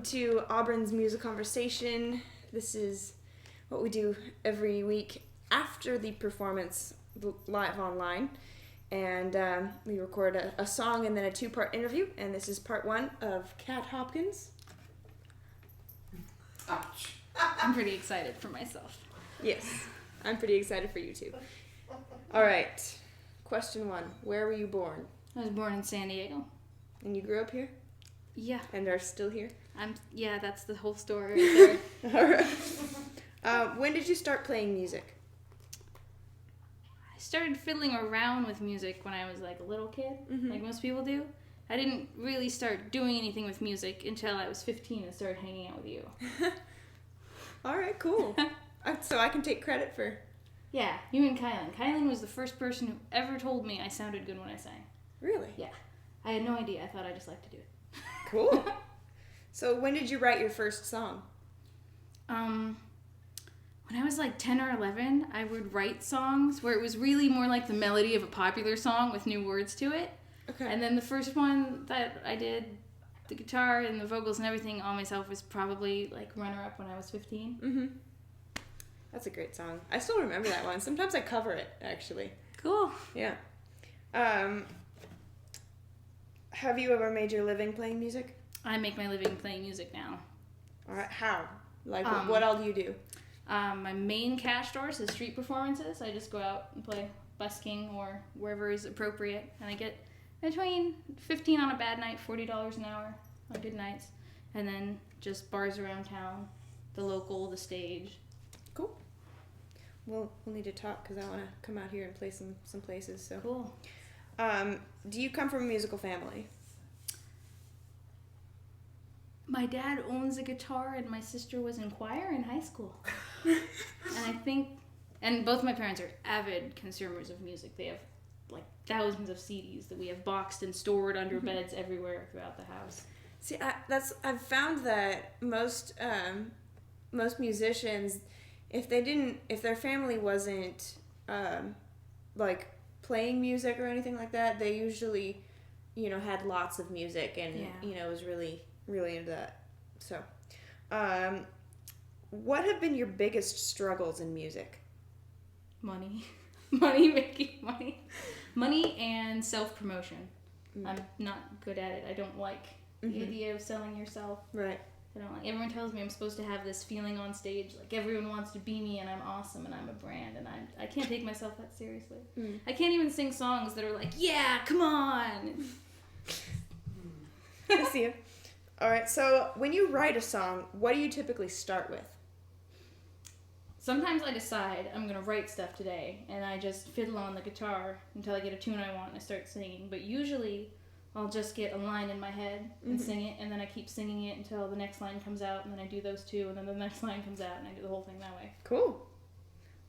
welcome to Auburn's Music Conversation. This is what we do every week after the performance live online. And we record a song and then a two-part interview. And this is part one of Kat Hopkins. Ouch. I'm pretty excited for myself. Yes, I'm pretty excited for you too. All right, question one. Where were you born? I was born in San Diego. And you grew up here? Yeah. And are still here? Yeah, that's the whole story right there. All right. When did you start playing music? I started fiddling around with music when I was like a little kid, like most people do. I didn't really start doing anything with music until I was 15 and started hanging out with you. All right, cool. So I can take credit for... Yeah, you and Kylan. Kylan was the first person who ever told me I sounded good when I sang. Really? Yeah. I had no idea. I thought I just liked to do it. Cool. So when did you write your first song? When I was like 10 or 11, I would write songs where it was really more like the melody of a popular song with new words to it. Okay. And then the first one that I did, the guitar and the vocals and everything all myself, was probably like runner-up when I was 15. Mm-hmm. That's a great song. I still remember that one. Sometimes I cover it, actually. Cool. Yeah. Have you ever made your living playing music? I make my living playing music now. All right. How? Like, what all do you do? My main cash source is street performances. I just go out and play busking or wherever is appropriate. And I get between $15 on a bad night, $40 an hour on good nights. And then just bars around town, the local, the stage. Cool. Well, we'll need to talk because I want to come out here and play some places. So cool. Do you come from a musical family? My dad owns a guitar and my sister was in choir in high school. And both my parents are avid consumers of music. They have like thousands of CDs that we have boxed and stored under beds everywhere throughout the house. See, I've found that most musicians, if their family wasn't like playing music or anything like that, they usually, had lots of music and was really into that. So, what have been your biggest struggles in music? Making money and self-promotion. I'm not good at it. I don't like the idea of selling yourself. Right. Everyone tells me I'm supposed to have this feeling on stage, like everyone wants to be me and I'm awesome and I'm a brand, and I can't take myself that seriously. I can't even sing songs that are like, yeah, come on. I see you. All right, so when you write a song, what do you typically start with? Sometimes I decide I'm going to write stuff today, and I just fiddle on the guitar until I get a tune I want and I start singing. But usually I'll just get a line in my head and sing it, and then I keep singing it until the next line comes out, and then I do those two, and then the next line comes out, and I do the whole thing that way. Cool.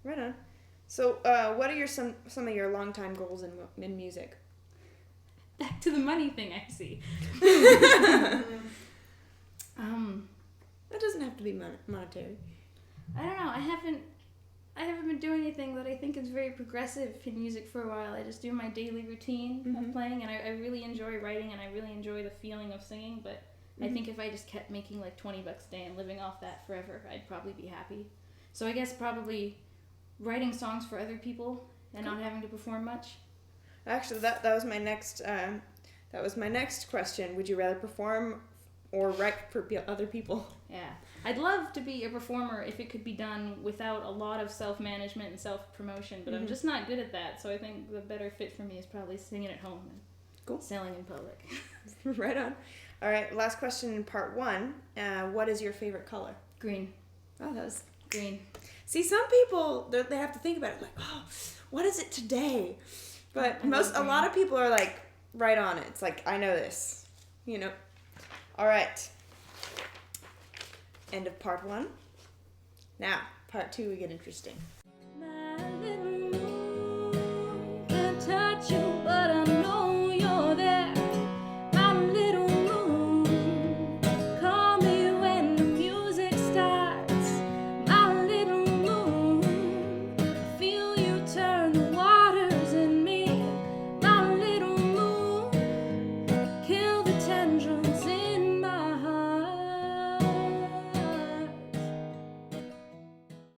Right on. So what are some of your longtime goals in music? Back to the money thing, I see. That doesn't have to be monetary. I don't know. I haven't been doing anything that I think is very progressive in music for a while. I just do my daily routine of playing, and I really enjoy writing, and I really enjoy the feeling of singing, but I think if I just kept making like $20 a day and living off that forever, I'd probably be happy. So I guess probably writing songs for other people and not having to perform much. Actually, that was my next question. Would you rather perform or write for other people? Yeah. I'd love to be a performer if it could be done without a lot of self-management and self-promotion, but I'm just not good at that, so I think the better fit for me is probably singing at home and selling in public. Right on. All right, last question in part one. What is your favorite color? Green. Oh, that was... Green. See, some people, they have to think about it, like, oh, what is it today? But a lot of people are like, right on it. It's like, I know this, All right. End of part one. Now, part two, we get interesting.